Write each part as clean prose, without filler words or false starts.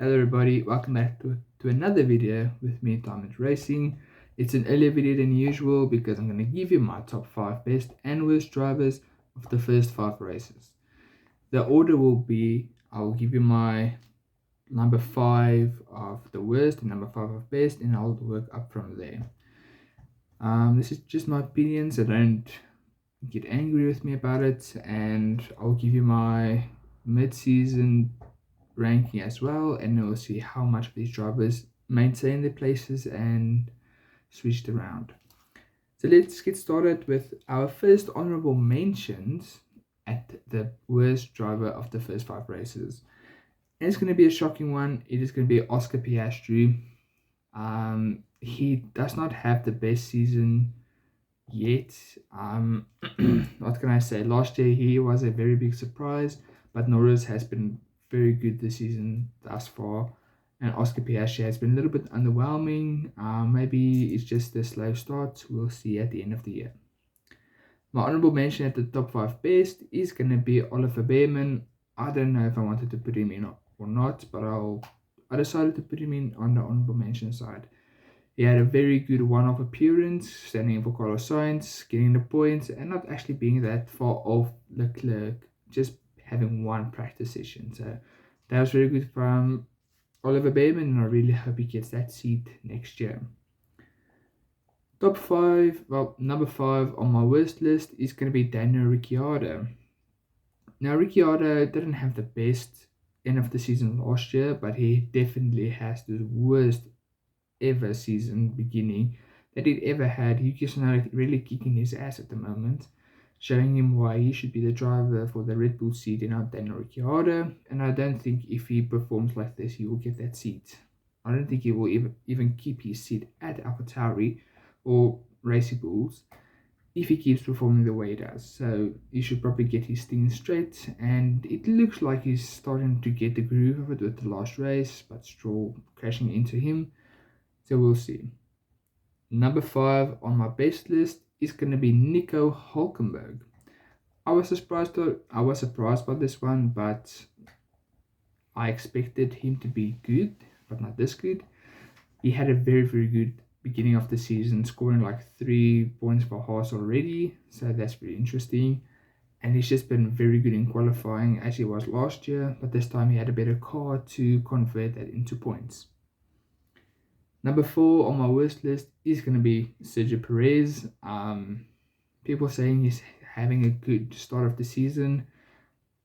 Hello everybody, welcome back to another video with me, Diamond Racing. It's an earlier video than usual because I'm going to give you my top 5 best and worst drivers of the first 5 races. The order will be, I'll give you my number 5 of the worst and number 5 of best, and I'll work up from there. This is just my opinion, so don't get angry with me about it, and I'll give you my mid-season ranking as well, and then we'll see how much of these drivers maintain their places and switched around. So let's get started with our first honorable mentions at the worst driver of the first 5 races. And it's going to be a shocking one. It is going to be Oscar Piastri. He does not have the best season yet. What can I say? Last year he was a very big surprise, but Norris has been very good this season thus far, and Oscar Piastri has been a little bit underwhelming. Maybe it's just a slow start. We'll see at the end of the year. My honorable mention at the top 5 best is going to be Oliver Bearman. I don't know if I wanted to put him in or not, but I decided to put him in on the honorable mention side. He had a very good one-off appearance, standing in for Carlos Sainz, getting the points, and not actually being that far off Leclerc, just having one practice session. So that was very good from Oliver Bearman, and I really hope he gets that seat next year. Top 5, well, number 5 on my worst list is going to be Daniel Ricciardo. Now, Ricciardo didn't have the best end of the season last year, but he definitely has the worst ever season beginning that he'd ever had. Yuki Tsunoda really kicking his ass at the moment, showing him why he should be the driver for the Red Bull seat and not Daniel Ricciardo. And I don't think if he performs like this, he will get that seat. I don't think he will even keep his seat at AlphaTauri or Racing Bulls if he keeps performing the way he does. So he should probably get his things straight, and it looks like he's starting to get the groove of it with the last race, but Stroll crashing into him. So we'll see. Number 5 on my best list is going to be Nico Hulkenberg. I was surprised by this one, but I expected him to be good, but not this good. He had a very, very good beginning of the season, scoring like 3 points for Haas already, so that's very interesting. And he's just been very good in qualifying as he was last year, but this time he had a better car to convert that into points. Number 4 on my worst list is going to be Sergio Perez. People saying he's having a good start of the season.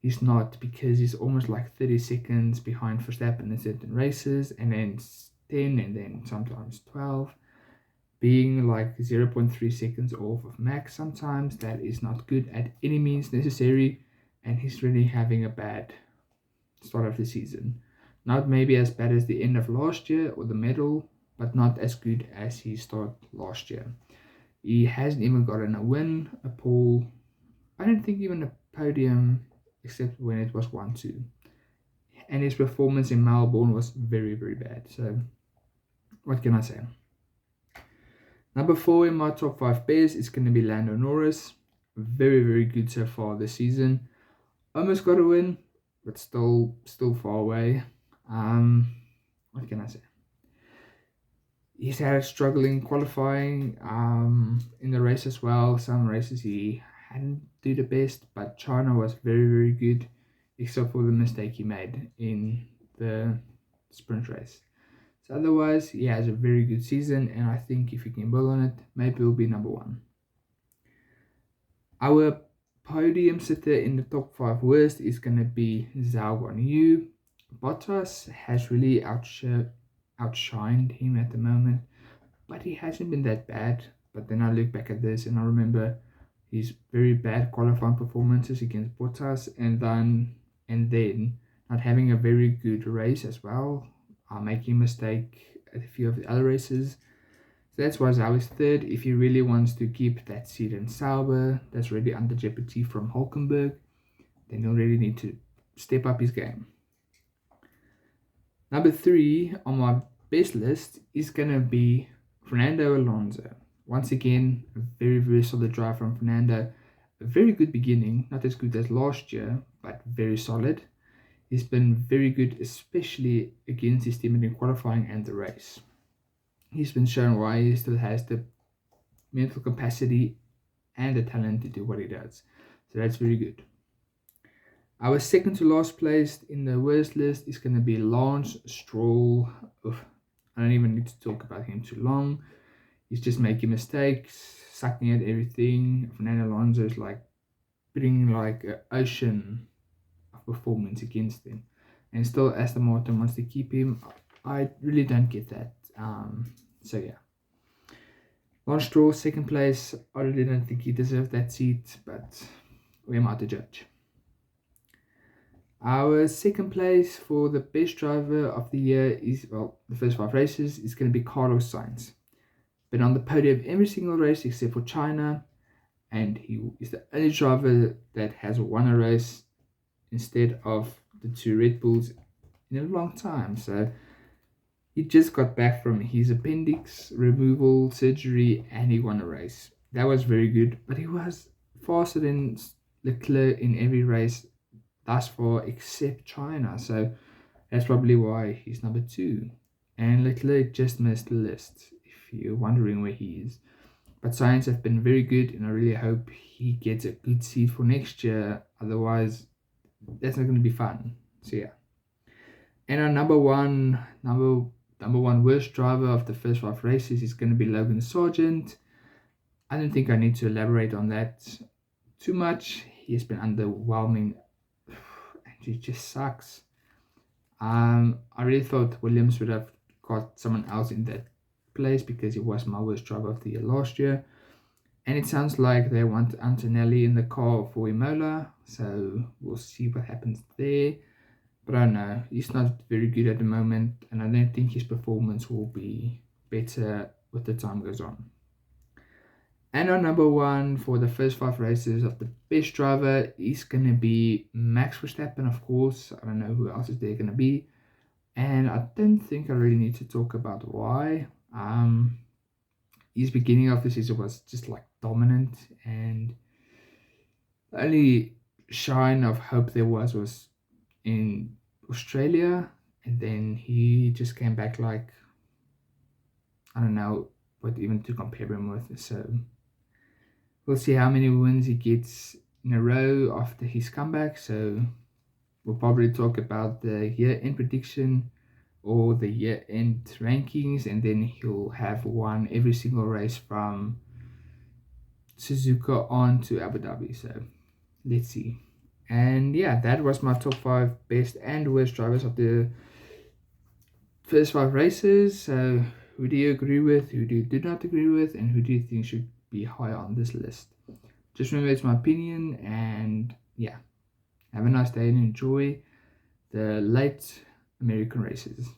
He's not, because he's almost like 30 seconds behind Verstappen in certain races, and then 10 and then sometimes 12. Being like 0.3 seconds off of Max sometimes, that is not good at any means necessary, and he's really having a bad start of the season. Not maybe as bad as the end of last year or the middle, but not as good as he started last year. He hasn't even gotten a win, a pole, I don't think even a podium, except when it was 1-2. And his performance in Melbourne was very, very bad. So what can I say? Number 4 in my top 5 best is going to be Lando Norris. Very, very good so far this season. Almost got a win, but still far away. What can I say? He's had a struggling qualifying in the race as well. Some races he hadn't do the best, but China was very, very good, except for the mistake he made in the sprint race. So otherwise, he has a very good season, and I think if he can build on it, maybe he'll be number 1. Our podium sitter in the top 5 worst is going to be Zhou Guanyu. Bottas has really outshined him at the moment, but he hasn't been that bad. But then I look back at this and I remember his very bad qualifying performances against Bottas, and then not having a very good race as well, making a mistake at a few of the other races. So that's why Zhou is 3rd. If he really wants to keep that seat in Sauber, that's really under jeopardy from Hulkenberg, then he'll really need to step up his game. Number 3 on my best list is going to be Fernando Alonso. Once again, a very, very solid drive from Fernando. A very good beginning, not as good as last year, but very solid. He's been very good, especially against his team in qualifying and the race. He's been shown why he still has the mental capacity and the talent to do what he does. So that's very good. Our second to last place in the worst list is going to be Lance Stroll. Oof, I don't even need to talk about him too long. He's just making mistakes, sucking at everything. Fernando Alonso is like putting like an ocean of performance against him. And still Aston Martin wants to keep him. I really don't get that. So yeah. Lance Stroll, second place. I really don't think he deserved that seat, but we am I to judge. Our second place for the best driver of the year is, well, the first 5 races is going to be Carlos Sainz. Been on the podium every single race except for China, and he is the only driver that has won a race instead of the 2 Red Bulls in a long time. So he just got back from his appendix removal surgery and he won a race. That was very good, but he was faster than Leclerc in every race thus far except China. So that's probably why he's number 2. And Leclerc just missed the list, if you're wondering where he is. But Sainz have been very good, and I really hope he gets a good seat for next year. Otherwise, that's not going to be fun. So yeah. And our number one worst driver of the first 5 races is going to be Logan Sargent. I don't think I need to elaborate on that too much. He has been underwhelming, and he just sucks. I really thought Williams would have got someone else in that place because he was my worst driver of the year last year. And it sounds like they want Antonelli in the car for Imola, so we'll see what happens there. But I don't know, he's not very good at the moment, and I don't think his performance will be better with the time goes on. And our number 1 for the first 5 races of the best driver is going to be Max Verstappen, of course. I don't know who else is there going to be. And I don't think I really need to talk about why. His beginning of the season was just like dominant, and the only shine of hope there was in Australia, and then he just came back like, I don't know what even to compare him with. So we'll see how many wins he gets in a row after his comeback. So we'll probably talk about the year-end prediction or the year-end rankings, and then he'll have won every single race from Suzuka on to Abu Dhabi. So let's see. And yeah, that was my top 5 best and worst drivers of the first 5 races. So who do you agree with, who do you not agree with, and who do you think should be higher on this list? Just remember, it's my opinion, and yeah, have a nice day and enjoy the late American races.